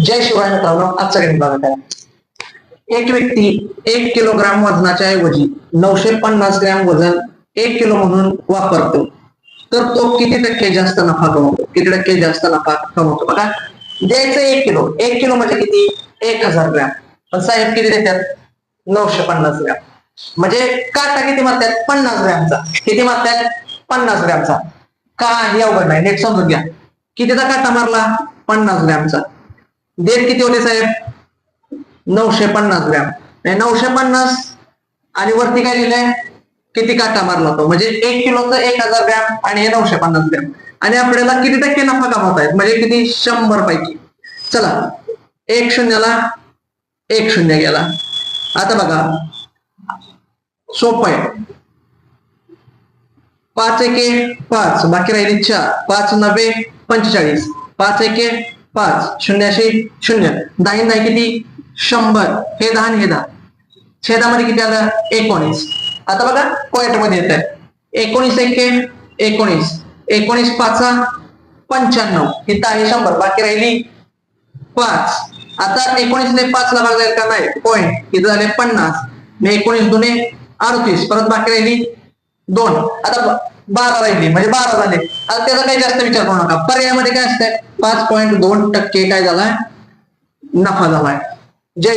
जय शिवाय मित्रांनो, आजचा गणित बघा करा. एक व्यक्ती 1 किलोग्राम वजनाच्या ऐवजी 950 ग्रॅम वजन 1 किलो म्हणून वापरतो, तर तो किती टक्के जास्त नफा कमवतो? किती टक्के जास्त नफा कमवतो? बघा, द्यायचं 1 किलो म्हणजे किती? 1000 ग्रॅम. पण साहेब किती देतात? 950 ग्रॅम. म्हणजे काटा किती मारतात? 50 ग्रॅमचा. किती मारतात? 50 ग्रॅमचा. का हे अवघड नाही, नीट समजून घ्या. कितीचा काटा मारला? 50 ग्रॅमचा. देत किती होते साहेब? 950 ग्रॅम. 950 आणि वरती काय लिहिलंय? किती काटा मारला तो? म्हणजे 1 किलोचं 1000 ग्रॅम आणि हे 950 ग्रॅम. आणि आपल्याला किती टक्के नफा कमवतायत? म्हणजे किती? 100 पैकी. चला, 1 शून्याला 1 शून्य गेला. आता बघा, सोपं आहे. 5 एके 5, बाकी राहिली 4. 5 9 45. 5 एके 5, 0 0. 10 नाही किती? 100. हे 10 हे 10. छेदामध्ये किती आलं? 19. आता बघा, पॉइंट मध्ये येत आहे. 19 एके 19. 19 5 95. इथं आहे 100, बाकी राहिली 5. आता 19 ने 5 ला भाग जाईल का? नाही. पॉइंट इथं झाले 50. 19 दुने 38. परत बाकी राहिली 2. आता 12 राहिली, म्हणजे 12 झाले. आता त्याचा काही जास्त विचार करू नका. पर्यायामध्ये काय असतंय? 5.2% काय झालाय? नफा झालाय. जय